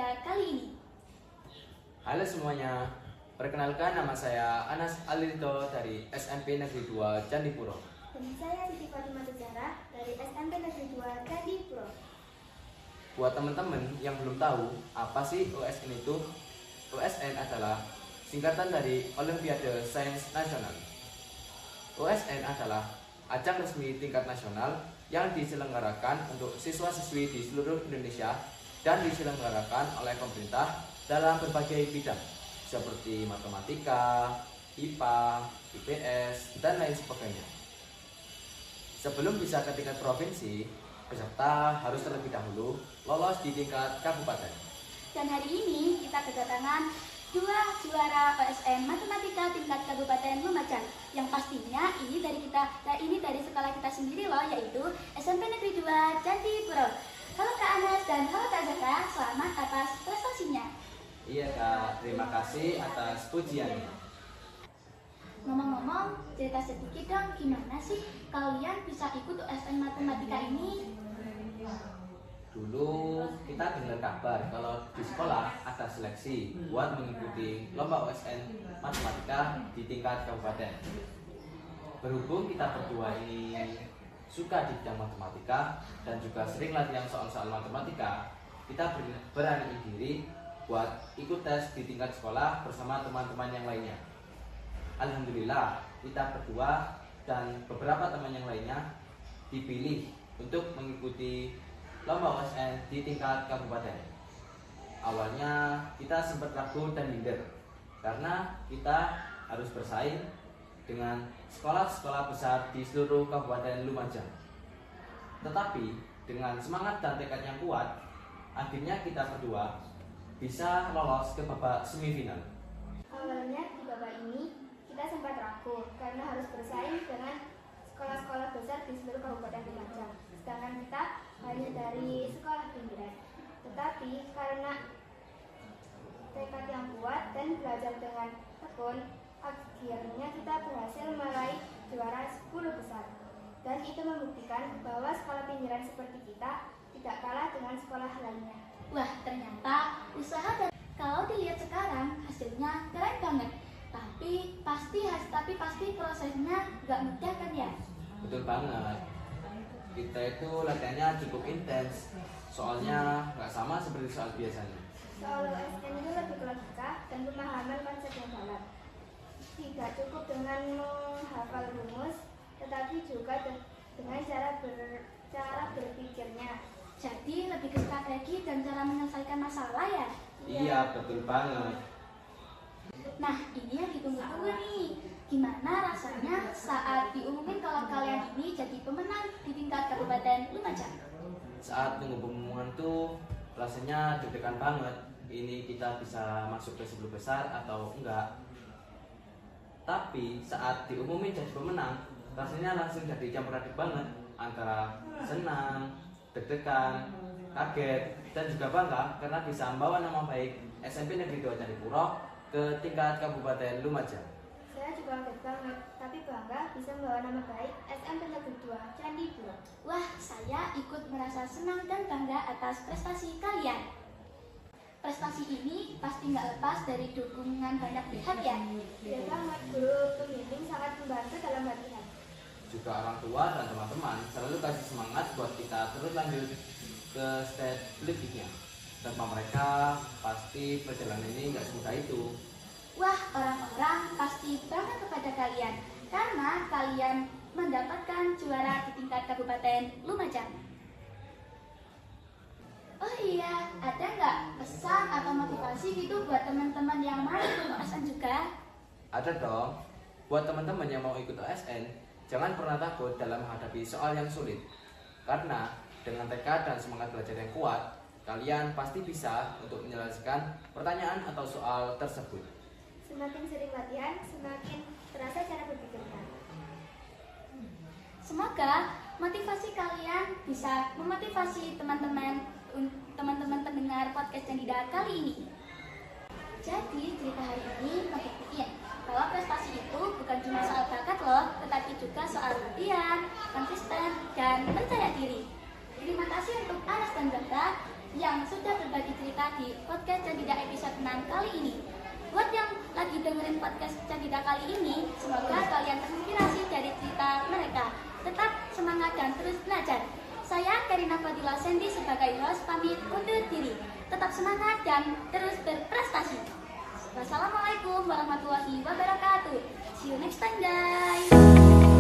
Candida kali ini. Halo semuanya, perkenalkan nama saya Anas Alirito dari SMP Negeri 2 Candipuro. Dan saya Siti Fatimah Zahra dari SMP Negeri 2 Candipuro. Buat teman-teman yang belum tahu apa sih OSN itu, OSN adalah singkatan dari Olimpiade Sains Nasional. OSN adalah ajang resmi tingkat nasional yang diselenggarakan untuk siswa-siswi di seluruh Indonesia dan diselenggarakan oleh pemerintah dalam berbagai bidang seperti matematika, IPA, IPS, dan lain sebagainya. Sebelum bisa ke tingkat provinsi, peserta harus terlebih dahulu lolos di tingkat kabupaten. Dan hari ini kita kedatangan dua juara OSN Matematika tingkat Kabupaten Lumajang. Yang pastinya ini dari sekolah kita sendiri loh, yaitu SMP Negeri 2 Candipuro. Halo Kak Anas dan halo Kak Zahra, selamat atas prestasinya. Iya Kak, terima kasih atas pujiannya. Ngomong-ngomong, cerita sedikit dong, gimana sih kalian bisa ikut OSN Matematika ini? Dulu kita dengar kabar kalau di sekolah ada seleksi buat mengikuti lomba OSN Matematika di tingkat kabupaten. Berhubung kita berdua ini suka di bidang matematika dan juga sering latihan soal-soal matematika, kita berani diri buat ikut tes di tingkat sekolah bersama teman-teman yang lainnya. Alhamdulillah, kita berdua dan beberapa teman yang lainnya dipilih untuk mengikuti lomba OSN di tingkat kabupaten. Awalnya kita sempat ragu dan minder karena kita harus bersaing dengan sekolah-sekolah besar di seluruh Kabupaten Lumajang. Tetapi dengan semangat dan tekad yang kuat, akhirnya kita berdua bisa lolos ke babak semifinal. Awalnya di babak ini kita sempat ragu karena harus bersaing dengan sekolah-sekolah besar di seluruh Kabupaten Lumajang. Sedangkan kita hanya dari sekolah pinggiran. Tetapi karena tekad yang kuat dan belajar dengan tekun, akhirnya kita berhasil meraih juara 10 besar. Dan itu membuktikan bahwa sekolah pinggiran seperti kita tidak kalah dengan sekolah lainnya. Wah, ternyata usaha dan kalau dilihat sekarang hasilnya keren banget. Tapi pasti prosesnya nggak mudah kan ya? Betul banget. Kita itu latihannya cukup intens. Soalnya nggak sama seperti soal biasanya. Soal OSN itu lebih ke logika dan pemahaman konsep yang dalam. Tidak cukup dengan menghafal rumus, tetapi juga dengan cara berpikirnya. Jadi lebih ke strategi dan cara menyelesaikan masalah ya? Iya, betul banget. Nah, ini yang ditunggu-tunggu nih. Gimana rasanya saat diumumin kalau kalian ini jadi pemenang di tingkat Kabupaten Lumajang? Saat tunggu pengumuman tuh rasanya deg-degan banget. Ini kita bisa masuk ke 10 besar atau enggak. Tapi saat diumumin jadi pemenang, rasanya langsung jadi campur aduk banget antara senang, deg-degan, kaget, dan juga bangga karena bisa membawa nama baik SMP Negeri 2 Candipuro ke tingkat Kabupaten Lumajang. Saya juga kaget banget, tapi bangga bisa membawa nama baik SMP Negeri 2 Candipuro. Wah, saya ikut merasa senang dan bangga atas prestasi kalian. Prestasi ini pasti nggak lepas dari dukungan banyak pihak ya? Iya banget, guru pembimbing sangat membantu dalam latihan. Juga orang tua dan teman-teman selalu kasih semangat buat kita terus lanjut ke stage berikutnya. Tanpa mereka, pasti perjalanan ini nggak semudah itu. Wah, orang-orang pasti bangga kepada kalian karena kalian mendapatkan juara di tingkat Kabupaten Lumajang. Oh iya, ada nggak pesan atau motivasi gitu buat teman-teman yang mau ikut OSN juga? Ada dong. Buat teman-teman yang mau ikut OSN, jangan pernah takut dalam menghadapi soal yang sulit. Karena dengan tekad dan semangat belajar yang kuat, kalian pasti bisa untuk menyelesaikan pertanyaan atau soal tersebut. Semakin sering latihan, semakin terasa cara berpikirnya. Semoga motivasi kalian bisa memotivasi teman-teman pendengar podcast Candida kali ini. Jadi cerita hari ini membuktikan bahwa prestasi itu bukan cuma soal bakat loh, tetapi juga soal latihan, konsisten, dan percaya diri. Terima kasih untuk Anas dan Berta yang sudah berbagi cerita di podcast Candida episode 6 kali ini. Buat yang lagi dengerin podcast Candida kali ini, semoga kalian terinspirasi dari cerita mereka. Tetap semangat dan terus belajar. Saya Karina Fadila Sendi sebagai host pamit undur diri. Tetap semangat dan terus berprestasi. Wassalamualaikum warahmatullahi wabarakatuh. See you next time guys.